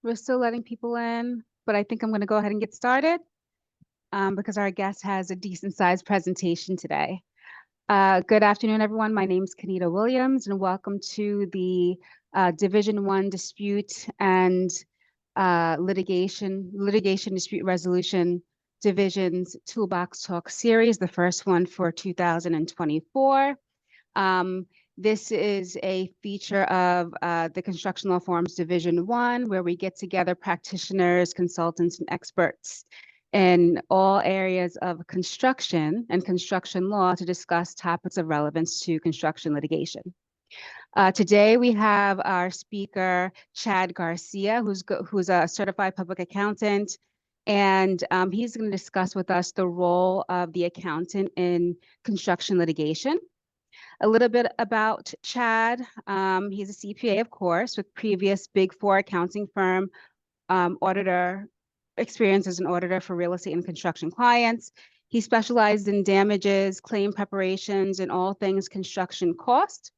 We're still letting people in, but I think I'm going to go ahead and get started because our guest has a decent sized presentation today. Good afternoon, everyone. My name is Kanita Williams, and welcome to the Division One Dispute and Litigation Dispute Resolution Division's Toolbox Talk Series, the first one for 2024. This is a feature of the Construction Law Forum's Division One, where we get together practitioners, consultants, and experts in all areas of construction and construction law to discuss topics of relevance to construction litigation. Today we have our speaker, Chad Garcia, who's a certified public accountant, and he's going to discuss with us the role of the accountant in construction litigation. A little bit about Chad. He's a CPA, of course, with previous Big Four accounting firm auditor experience as an auditor for real estate and construction clients. He specialized in damages, claim preparations, and all things construction cost.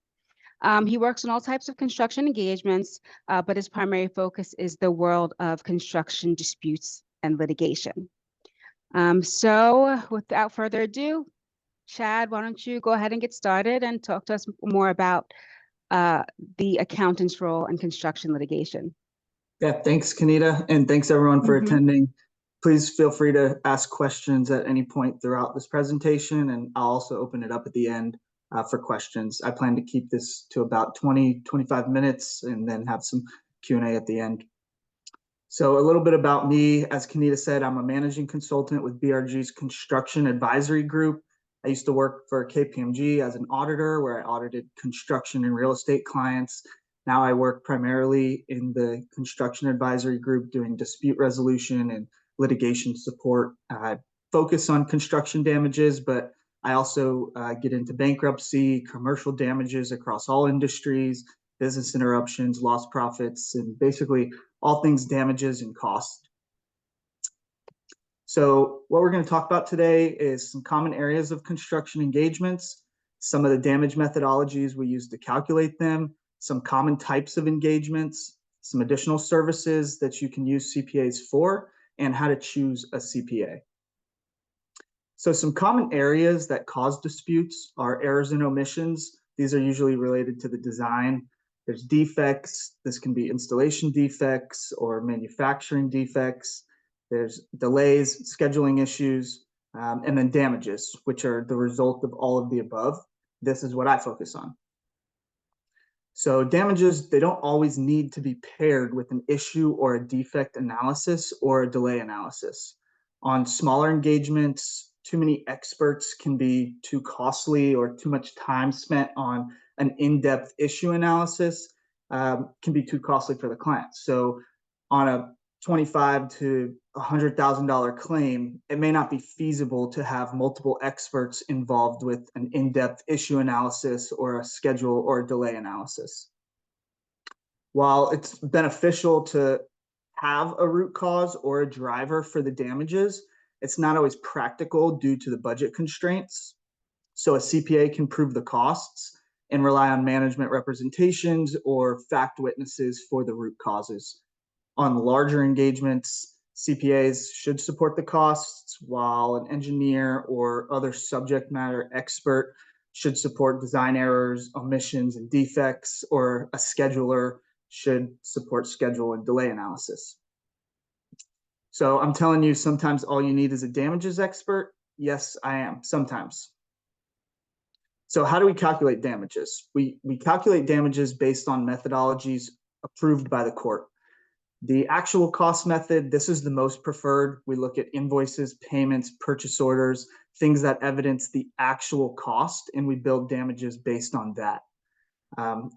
He works on all types of construction engagements, but his primary focus is the world of construction disputes and litigation. So without further ado, Chad, why don't you go ahead and get started and talk to us more about the accountant's role in construction litigation. Yeah, thanks, Kanita, and thanks everyone for attending. Please feel free to ask questions at any point throughout this presentation, and I'll also open it up at the end for questions. I plan to keep this to about 20-25 minutes and then have some Q&A at the end. So a little bit about me. As Kanita said, I'm a managing consultant with BRG's Construction Advisory Group. I used to work for KPMG as an auditor, where I audited construction and real estate clients. Now I work primarily in the Construction Advisory Group doing dispute resolution and litigation support. I focus on construction damages, but I also get into bankruptcy, commercial damages across all industries, business interruptions, lost profits, and basically all things damages and cost. So what we're going to talk about today is some common areas of construction engagements, some of the damage methodologies we use to calculate them, some common types of engagements, some additional services that you can use CPAs for, and how to choose a CPA. So some common areas that cause disputes are errors and omissions. These are usually related to the design. There's defects. This can be installation defects or manufacturing defects. There's delays, scheduling issues, and then damages, which are the result of all of the above. This is what I focus on. So damages, they don't always need to be paired with an issue or a defect analysis or a delay analysis. On smaller engagements, too many experts can be too costly, or too much time spent on an in-depth issue analysis can be too costly for the client. So on a $25,000 to $100,000 claim, it may not be feasible to have multiple experts involved with an in-depth issue analysis or a schedule or a delay analysis. While it's beneficial to have a root cause or a driver for the damages, it's not always practical due to the budget constraints. So a CPA can prove the costs and rely on management representations or fact witnesses for the root causes. On larger engagements, CPAs should support the costs, while an engineer or other subject matter expert should support design errors, omissions, and defects, or a scheduler should support schedule and delay analysis. So I'm telling you, sometimes all you need is a damages expert. Yes, I am, sometimes. So how do we calculate damages? We calculate damages based on methodologies approved by the court. The actual cost method, this is the most preferred. We look at invoices, payments, purchase orders, things that evidence the actual cost, and we build damages based on that.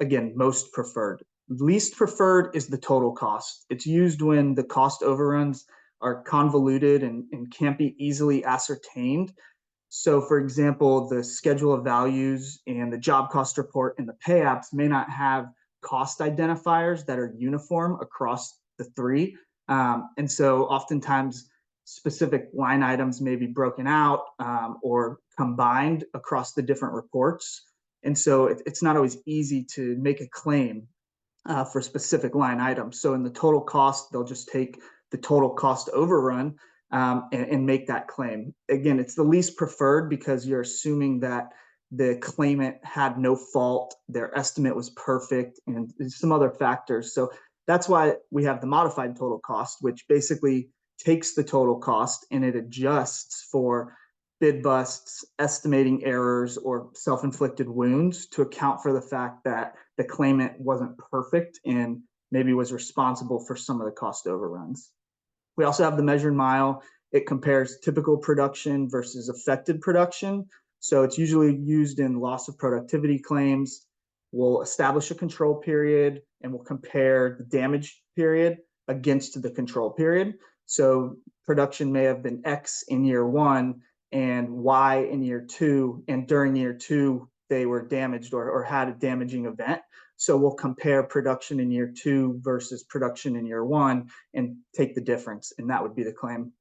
Again, most preferred. Least preferred is the total cost. It's used when the cost overruns are convoluted and can't be easily ascertained. So for example, the schedule of values and the job cost report and the pay apps may not have cost identifiers that are uniform across the three. And so oftentimes specific line items may be broken out or combined across the different reports. And so it's not always easy to make a claim for specific line items. So in the total cost, they'll just take the total cost overrun and make that claim. Again, it's the least preferred because you're assuming that the claimant had no fault, their estimate was perfect, and some other factors. So that's why we have the modified total cost, which basically takes the total cost and it adjusts for bid busts, estimating errors, or self-inflicted wounds to account for the fact that the claimant wasn't perfect and maybe was responsible for some of the cost overruns. We also have the measured mile. It compares typical production versus affected production. So it's usually used in loss of productivity claims. We'll establish a control period and we'll compare the damage period against the control period. So production may have been X in year 1 and Y in year 2, and during year 2, they were damaged or had a damaging event. So we'll compare production in year 2 versus production in year 1 and take the difference, and that would be the claim.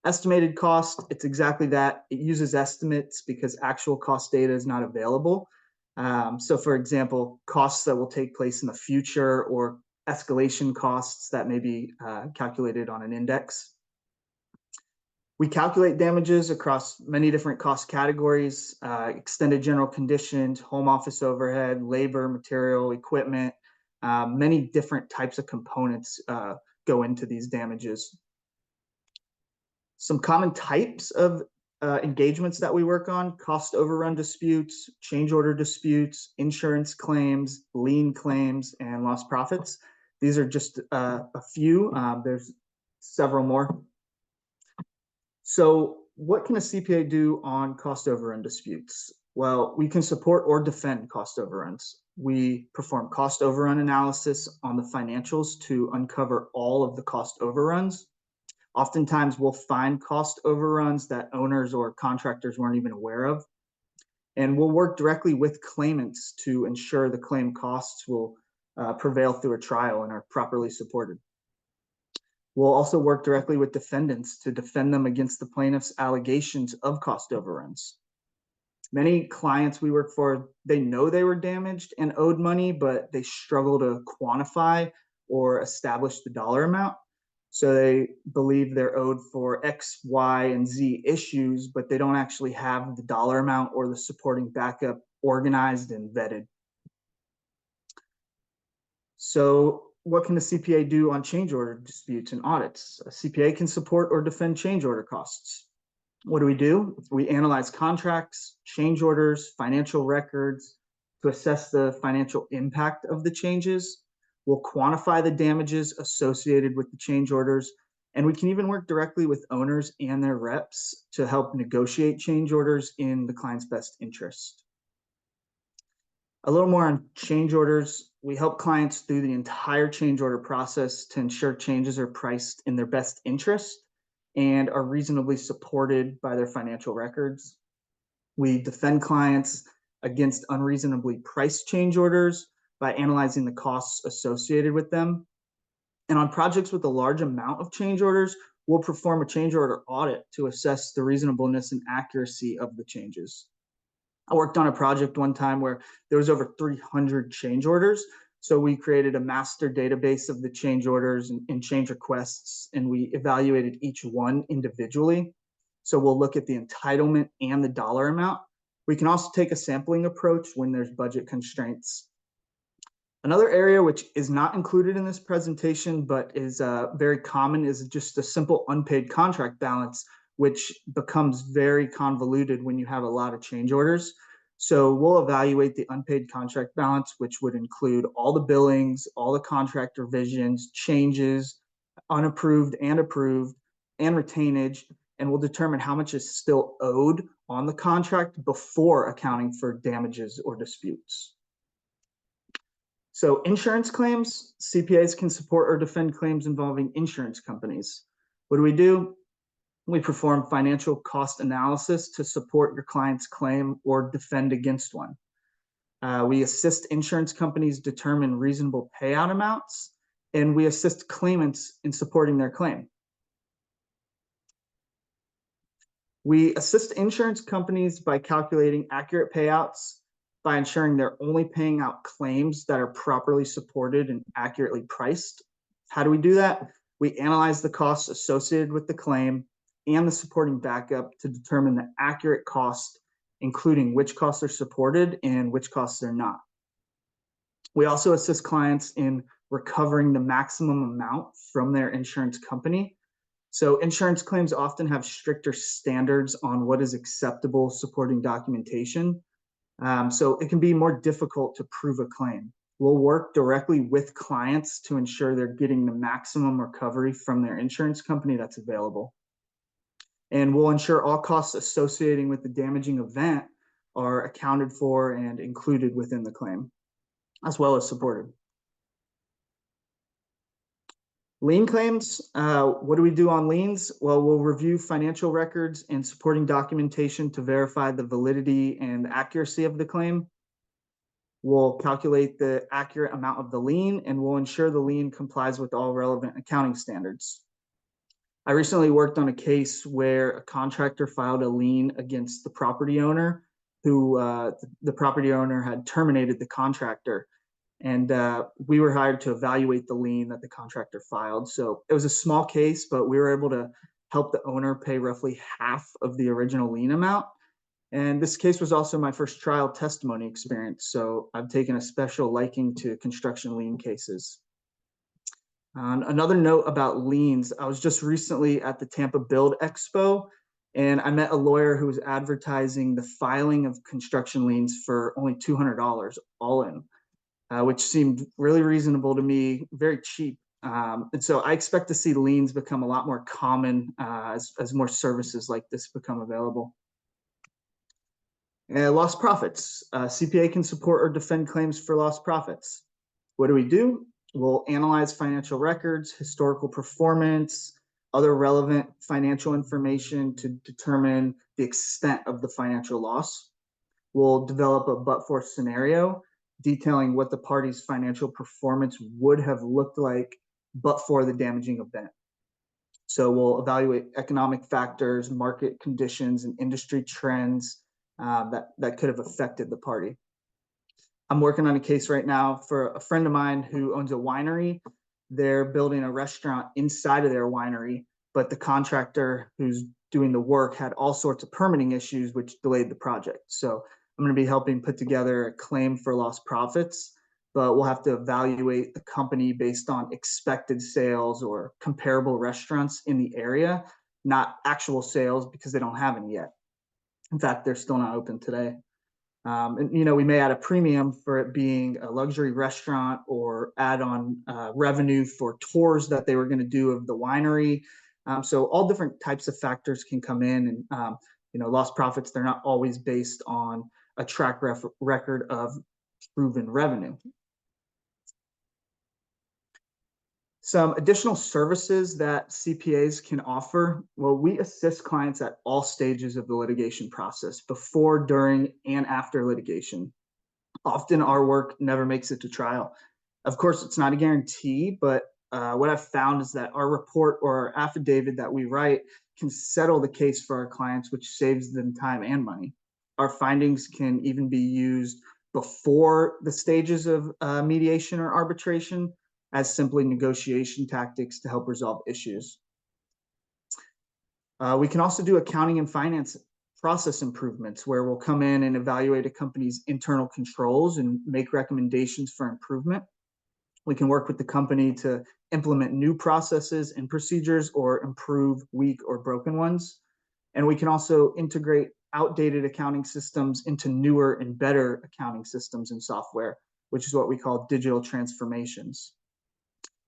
Estimated cost, it's exactly that. It uses estimates because actual cost data is not available. So for example, costs that will take place in the future or escalation costs that may be calculated on an index. We calculate damages across many different cost categories, extended general conditions, home office overhead, labor, material, equipment. Many different types of components go into these damages. Some common types of engagements that we work on: cost overrun disputes, change order disputes, insurance claims, lien claims, and lost profits. These are just a few. There's several more. So what can a CPA do on cost overrun disputes? Well, we can support or defend cost overruns. We perform cost overrun analysis on the financials to uncover all of the cost overruns. Oftentimes we'll find cost overruns that owners or contractors weren't even aware of. And we'll work directly with claimants to ensure the claim costs will prevail through a trial and are properly supported. We'll also work directly with defendants to defend them against the plaintiff's allegations of cost overruns. Many clients we work for, they know they were damaged and owed money, but they struggle to quantify or establish the dollar amount. So they believe they're owed for X, Y, and Z issues, but they don't actually have the dollar amount or the supporting backup organized and vetted. So what can the CPA do on change order disputes and audits? A CPA can support or defend change order costs. What do? We analyze contracts, change orders, financial records to assess the financial impact of the changes. We'll quantify the damages associated with the change orders, and we can even work directly with owners and their reps to help negotiate change orders in the client's best interest. A little more on change orders. We help clients through the entire change order process to ensure changes are priced in their best interest and are reasonably supported by their financial records. We defend clients against unreasonably priced change orders by analyzing the costs associated with them. And on projects with a large amount of change orders, we'll perform a change order audit to assess the reasonableness and accuracy of the changes. I worked on a project one time where there was over 300 change orders. So we created a master database of the change orders and change requests, and we evaluated each one individually. So we'll look at the entitlement and the dollar amount. We can also take a sampling approach when there's budget constraints. Another area which is not included in this presentation, but is very common, is just a simple unpaid contract balance, which becomes very convoluted when you have a lot of change orders. So we'll evaluate the unpaid contract balance, which would include all the billings, all the contract revisions, changes, unapproved and approved, and retainage, and we'll determine how much is still owed on the contract before accounting for damages or disputes. So insurance claims, CPAs can support or defend claims involving insurance companies. What do? We perform financial cost analysis to support your client's claim or defend against one. We assist insurance companies determine reasonable payout amounts, and we assist claimants in supporting their claim. We assist insurance companies by calculating accurate payouts, by ensuring they're only paying out claims that are properly supported and accurately priced. How do we do that? We analyze the costs associated with the claim and the supporting backup to determine the accurate cost, including which costs are supported and which costs are not. We also assist clients in recovering the maximum amount from their insurance company. So insurance claims often have stricter standards on what is acceptable supporting documentation. So it can be more difficult to prove a claim. We'll work directly with clients to ensure they're getting the maximum recovery from their insurance company that's available. And we'll ensure all costs associated with the damaging event are accounted for and included within the claim, as well as supported. Lien claims, what do we do on liens? Well, we'll review financial records and supporting documentation to verify the validity and accuracy of the claim. We'll calculate the accurate amount of the lien, and we'll ensure the lien complies with all relevant accounting standards. I recently worked on a case where a contractor filed a lien against the property owner, who the property owner had terminated the contractor. And we were hired to evaluate the lien that the contractor filed. So it was a small case, but we were able to help the owner pay roughly half of the original lien amount. And this case was also my first trial testimony experience. So I've taken a special liking to construction lien cases. Another note about liens, I was just recently at the Tampa Build Expo, and I met a lawyer who was advertising the filing of construction liens for only $200 all in. Which seemed really reasonable to me, very cheap. And so I expect to see liens become a lot more common as more services like this become available. Lost profits. CPA can support or defend claims for lost profits. What do? We'll analyze financial records, historical performance, other relevant financial information to determine the extent of the financial loss. We'll develop a but-for scenario detailing what the party's financial performance would have looked like but for the damaging event. So we'll evaluate economic factors, market conditions, and industry trends that could have affected the party. I'm working on a case right now for a friend of mine who owns a winery. They're building a restaurant inside of their winery, but the contractor who's doing the work had all sorts of permitting issues, which delayed the project. So I'm going to be helping put together a claim for lost profits, but we'll have to evaluate the company based on expected sales or comparable restaurants in the area, not actual sales because they don't have any yet. In fact, they're still not open today. And we may add a premium for it being a luxury restaurant or add on revenue for tours that they were going to do of the winery. So all different types of factors can come in, and lost profits, they're not always based on a track record of proven revenue. Some additional services that CPAs can offer. Well, we assist clients at all stages of the litigation process, before, during, and after litigation. Often our work never makes it to trial. Of course, it's not a guarantee, but what I've found is that our report or our affidavit that we write can settle the case for our clients, which saves them time and money. Our findings can even be used before the stages of mediation or arbitration as simply negotiation tactics to help resolve issues. We can also do accounting and finance process improvements, where we'll come in and evaluate a company's internal controls and make recommendations for improvement. We can work with the company to implement new processes and procedures or improve weak or broken ones. And we can also integrate outdated accounting systems into newer and better accounting systems and software, which is what we call digital transformations.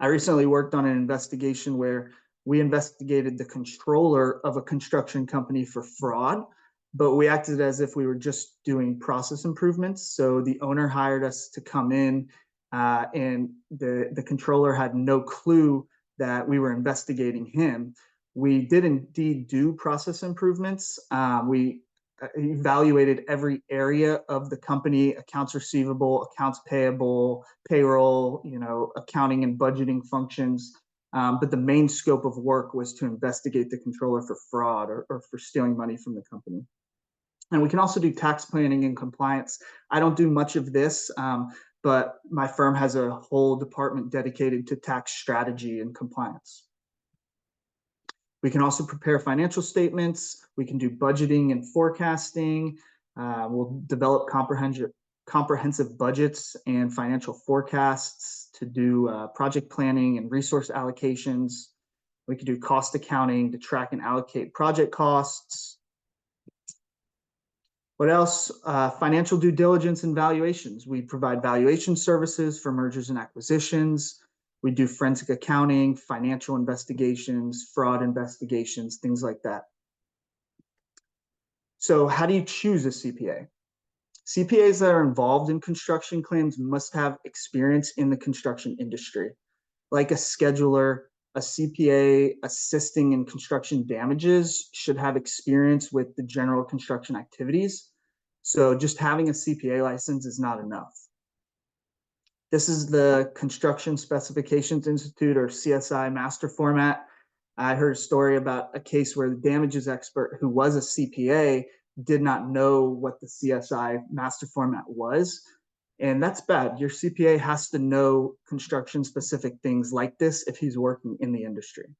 I recently worked on an investigation where we investigated the controller of a construction company for fraud, but we acted as if we were just doing process improvements. So the owner hired us to come in, and the controller had no clue that we were investigating him. We did indeed do process improvements. We evaluated every area of the company: accounts receivable, accounts payable, payroll, accounting and budgeting functions. But the main scope of work was to investigate the controller for fraud or for stealing money from the company. And we can also do tax planning and compliance. I don't do much of this, but my firm has a whole department dedicated to tax strategy and compliance. We can also prepare financial statements. We can do budgeting and forecasting. We'll develop comprehensive budgets and financial forecasts to do project planning and resource allocations. We can do cost accounting to track and allocate project costs. What else? Financial due diligence and valuations. We provide valuation services for mergers and acquisitions. We do forensic accounting, financial investigations, fraud investigations, things like that. So how do you choose a CPA? CPAs that are involved in construction claims must have experience in the construction industry. Like a scheduler, a CPA assisting in construction damages should have experience with the general construction activities. So just having a CPA license is not enough. This is the Construction Specifications Institute, or CSI, master format. I heard a story about a case where the damages expert, who was a CPA, did not know what the CSI master format was. And that's bad. Your CPA has to know construction specific things like this if he's working in the industry.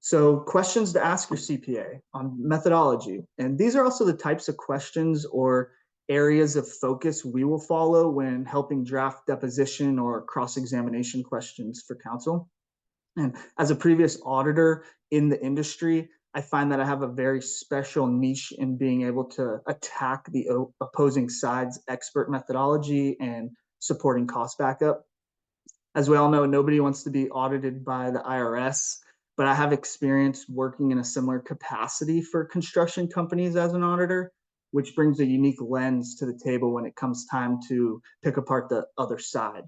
So questions to ask your CPA on methodology. And these are also the types of questions or areas of focus we will follow when helping draft deposition or cross-examination questions for counsel. And as a previous auditor in the industry, I find that I have a very special niche in being able to attack the opposing side's expert methodology and supporting cost backup. As we all know, nobody wants to be audited by the IRS, but I have experience working in a similar capacity for construction companies as an auditor, which brings a unique lens to the table when it comes time to pick apart the other side.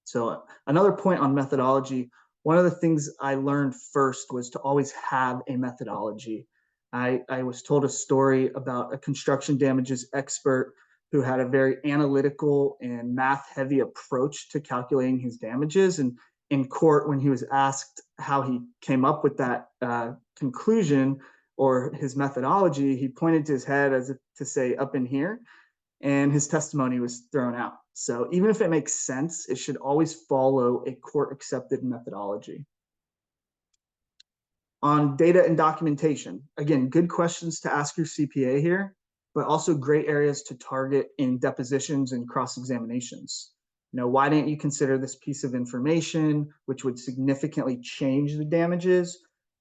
So another point on methodology, one of the things I learned first was to always have a methodology. I was told a story about a construction damages expert who had a very analytical and math-heavy approach to calculating his damages. And in court, when he was asked how he came up with that conclusion or his methodology, he pointed to his head as if to say, up in here, and his testimony was thrown out. So even if it makes sense, it should always follow a court-accepted methodology. On data and documentation, again, good questions to ask your CPA here, but also great areas to target in depositions and cross-examinations. Why didn't you consider this piece of information, which would significantly change the damages?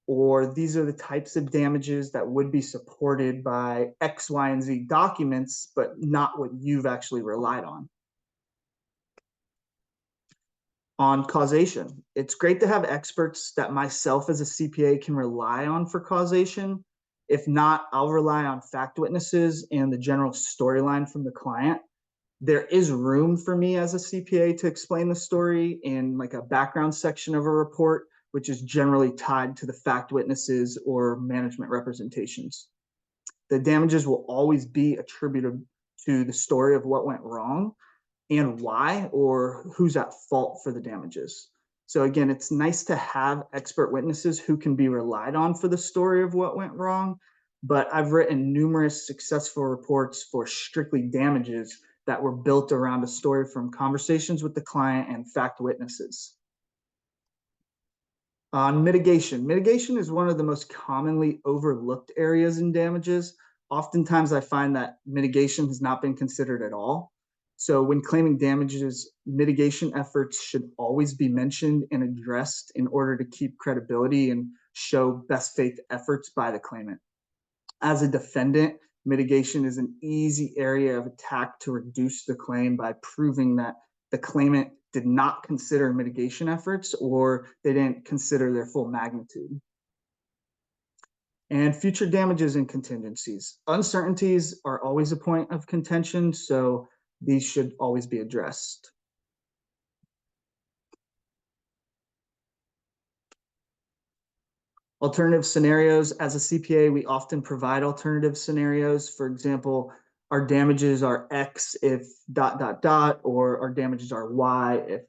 Or these are the types of damages that would be supported by X, Y, and Z documents, but not what you've actually relied on. On causation, it's great to have experts that myself as a CPA can rely on for causation. If not, I'll rely on fact witnesses and the general storyline from the client. There is room for me as a CPA to explain the story in like a background section of a report, which is generally tied to the fact witnesses or management representations. The damages will always be attributed to the story of what went wrong and why, or who's at fault for the damages. So again, it's nice to have expert witnesses who can be relied on for the story of what went wrong, but I've written numerous successful reports for strictly damages that were built around a story from conversations with the client and fact witnesses. On mitigation. Mitigation is one of the most commonly overlooked areas in damages. Oftentimes I find that mitigation has not been considered at all. So when claiming damages, mitigation efforts should always be mentioned and addressed in order to keep credibility and show best faith efforts by the claimant. As a defendant, mitigation is an easy area of attack to reduce the claim by proving that the claimant did not consider mitigation efforts or they didn't consider their full magnitude. And future damages and contingencies. Uncertainties are always a point of contention, so these should always be addressed. Alternative scenarios. As a CPA, we often provide alternative scenarios. For example, our damages are X if ... or our damages are Y if ...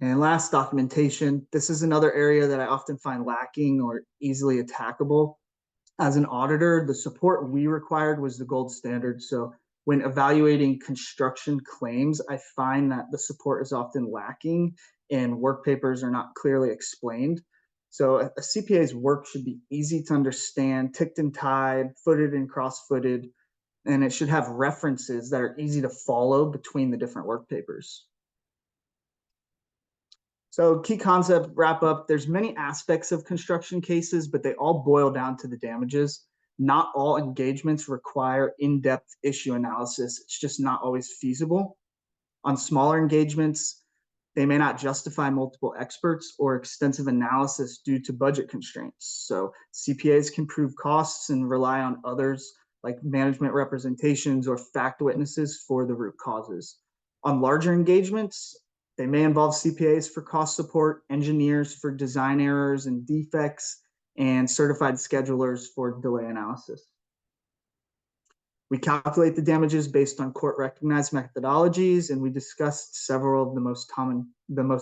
And last, documentation. This is another area that I often find lacking or easily attackable. As an auditor, the support we required was the gold standard. So when evaluating construction claims, I find that the support is often lacking and work papers are not clearly explained. So a CPA's work should be easy to understand, ticked and tied, footed and cross-footed, and it should have references that are easy to follow between the different work papers. So key concept wrap up, there's many aspects of construction cases, but they all boil down to the damages. Not all engagements require in-depth issue analysis. It's just not always feasible. On smaller engagements, they may not justify multiple experts or extensive analysis due to budget constraints. So CPAs can prove costs and rely on others like management representations or fact witnesses for the root causes. On larger engagements, they may involve CPAs for cost support, engineers for design errors and defects, and certified schedulers for delay analysis. We calculate the damages based on court-recognized methodologies, and we discussed several of the most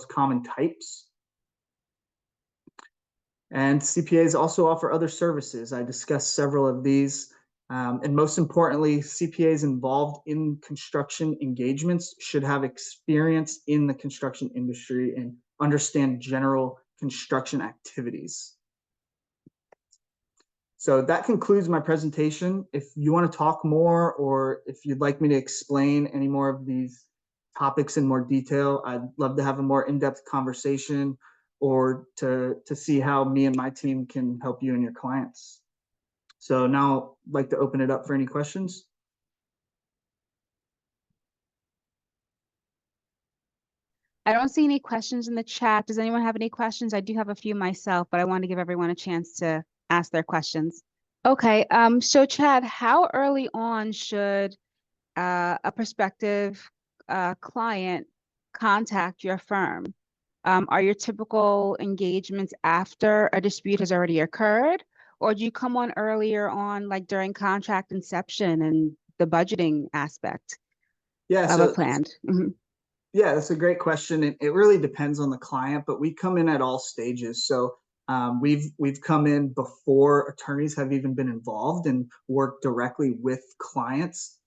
common types. And CPAs also offer other services. I discussed several of these. And most importantly, CPAs involved in construction engagements should have experience in the construction industry and understand general construction activities. So that concludes my presentation. If you want to talk more, or if you'd like me to explain any more of these topics in more detail, I'd love to have a more in-depth conversation or to see how me and my team can help you and your clients. So now I'd like to open it up for any questions. I don't see any questions in the chat. Does anyone have any questions? I do have a few myself, but I want to give everyone a chance to ask their questions. Okay, so Chad, how early on should a prospective client contact your firm? Are your typical engagements after a dispute has already occurred, or do you come on earlier on, like during contract inception and the budgeting aspect of a planned? Yeah, that's a great question. It really depends on the client, but we come in at all stages. So we've come in before attorneys have even been involved and worked directly with clients.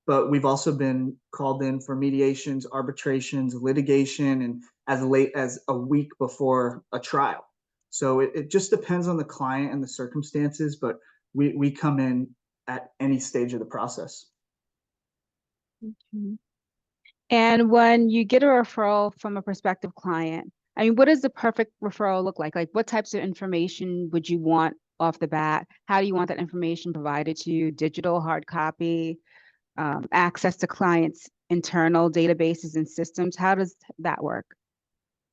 But we've also been called in for mediations, arbitrations, litigation, and as late as a week before a trial. So it just depends on the client and the circumstances, but we come in at any stage of the process. And when you get a referral from a prospective client, I mean, what does the perfect referral look like? Like, what types of information would you want off the bat? How do you want that information provided to you? Digital, hard copy, access to clients' internal databases and systems? How does that work?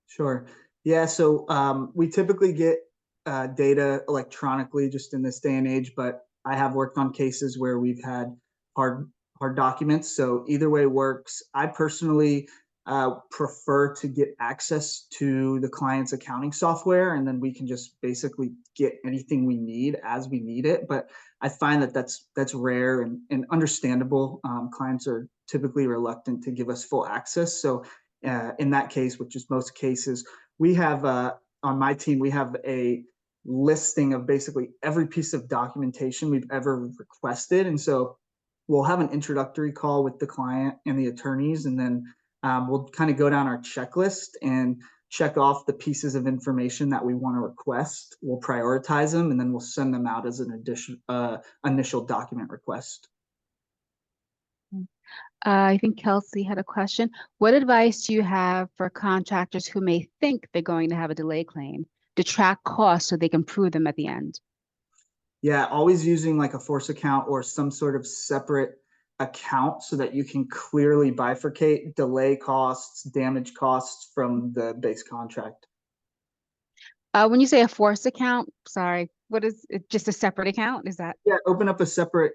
Sure. Yeah, so we typically get data electronically just in this day and age, but I have worked on cases where we've had hard documents. So either way works. I personally prefer to get access to the client's accounting software, and then we can just basically get anything we need as we need it. But I find that that's rare and understandable. Clients are typically reluctant to give us full access. So in that case, which is most cases, we have on my team, we have a listing of basically every piece of documentation we've ever requested. And so we'll have an introductory call with the client and the attorneys, and then we'll kind of go down our checklist and check off the pieces of information that we want to request. We'll prioritize them, and then we'll send them out as an initial document request. I think Kelsey had a question. What advice do you have for contractors who may think they're going to have a delay claim to track costs so they can prove them at the end? Yeah, always using like a force account or some sort of separate account so that you can clearly bifurcate delay costs, damage costs from the base contract. When you say a force account, sorry, what is it? Just a separate account? Is that? Yeah, open up a separate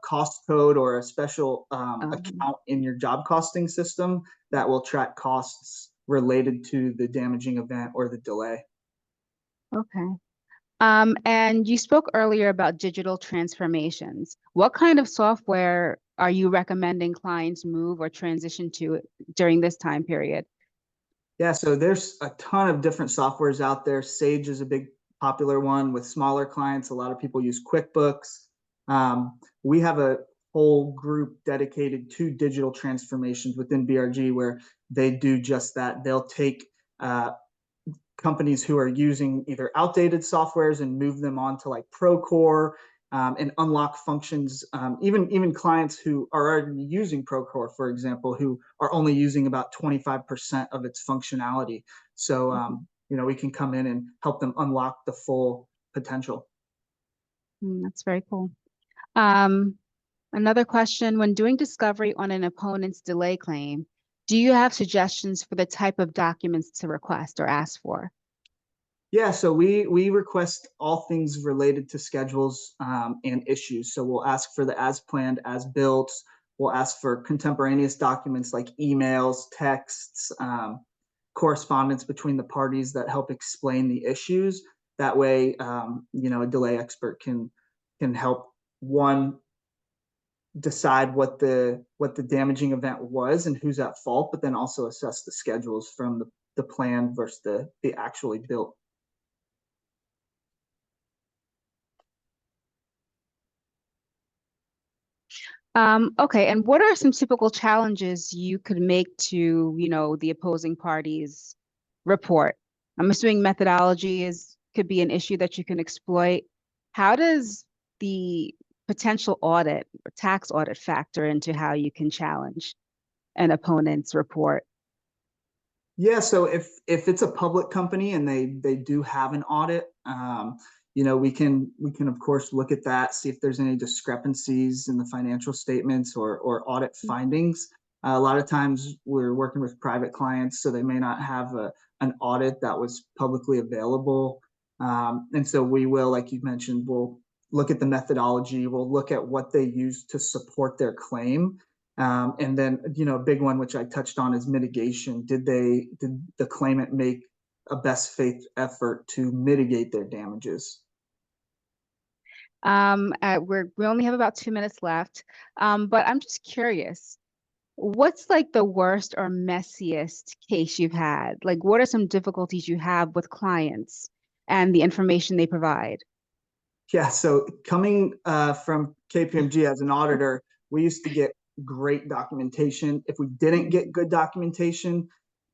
cost code or a special account in your job costing system that will track costs related to the damaging event or the delay. Okay. And you spoke earlier about digital transformations. What kind of software are you recommending clients move or transition to during this time period? Yeah, so there's a ton of different softwares out there. Sage is a big popular one with smaller clients. A lot of people use QuickBooks. We have a whole group dedicated to digital transformations within BRG where they do just that. They'll take companies who are using either outdated softwares and move them on to like Procore and unlock functions. Even clients who are already using Procore, for example, who are only using about 25% of its functionality. So we can come in and help them unlock the full potential. That's very cool. Another question, when doing discovery on an opponent's delay claim, do you have suggestions for the type of documents to request or ask for? Yeah, so we request all things related to schedules and issues. So we'll ask for the as planned, as built. We'll ask for contemporaneous documents like emails, texts, correspondence between the parties that help explain the issues. That way, a delay expert can help one decide what the damaging event was and who's at fault, but then also assess the schedules from the plan versus the actually built. Okay, and what are some typical challenges you could make to, the opposing party's report? I'm assuming methodology could be an issue that you can exploit. How does the potential audit or tax audit factor into how you can challenge an opponent's report? Yeah, so if it's a public company and they do have an audit, we can of course look at that, see if there's any discrepancies in the financial statements or audit findings. A lot of times we're working with private clients, so they may not have an audit that was publicly available. And so we will, like you mentioned, we'll look at the methodology, we'll look at what they use to support their claim. And then, a big one, which I touched on, is mitigation. Did the claimant make a best faith effort to mitigate their damages? We only have about 2 minutes left, but I'm just curious, what's like the worst or messiest case you've had? Like, what are some difficulties you have with clients and the information they provide? Yeah, so coming from KPMG as an auditor, we used to get great documentation. If we didn't get good documentation,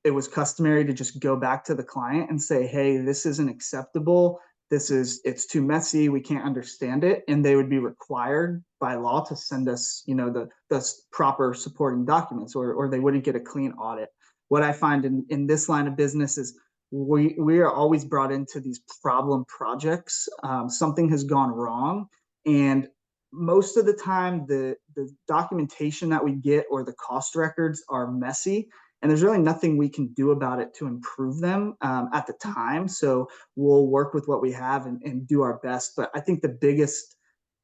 it was customary to just go back to the client and say, hey, this isn't acceptable. It's too messy. We can't understand it. And they would be required by law to send us, the proper supporting documents, or they wouldn't get a clean audit. What I find in this line of business is we are always brought into these problem projects. Something has gone wrong, and most of the time the documentation that we get or the cost records are messy, and there's really nothing we can do about it to improve them at the time. So we'll work with what we have and do our best. But I think the biggest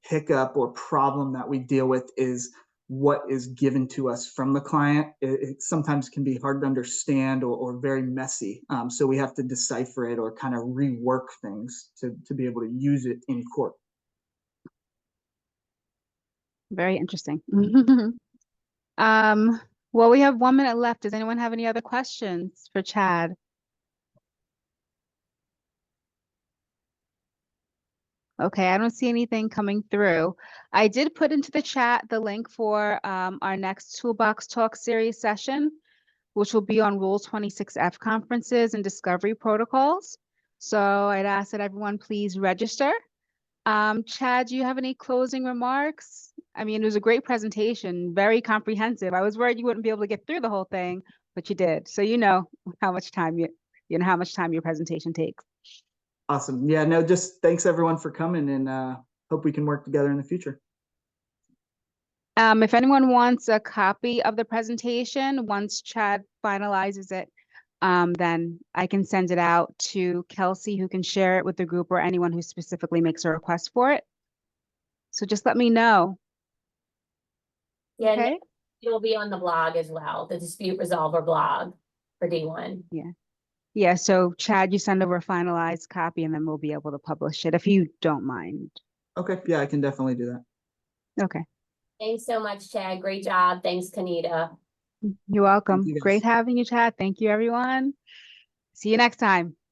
hiccup or problem that we deal with is what is given to us from the client. It sometimes can be hard to understand or very messy. So we have to decipher it or kind of rework things to be able to use it in court. Very interesting. Well, we have 1 minute left. Does anyone have any other questions for Chad? Okay, I don't see anything coming through. I did put into the chat the link for our next Toolbox Talk series session, which will be on Rule 26F conferences and discovery protocols. So I'd ask that everyone please register. Chad, do you have any closing remarks? I mean, it was a great presentation, very comprehensive. I was worried you wouldn't be able to get through the whole thing, but you did. So you know how much time how much time your presentation takes. Awesome. Yeah, no, just thanks everyone for coming, and hope we can work together in the future. If anyone wants a copy of the presentation, once Chad finalizes it, then I can send it out to Kelsey, who can share it with the group, or anyone who specifically makes a request for it. So just let me know. Yeah, Okay. it'll be on the blog as well, the dispute resolver blog for D1. Yeah, so Chad, you send over a finalized copy and then we'll be able to publish it if you don't mind. Okay, yeah, I can definitely do that. Okay. Thanks so much, Chad. Great job. Thanks, Kanita. You're welcome. you, guys. Great having you, Chad. Thank you, everyone. See you next time.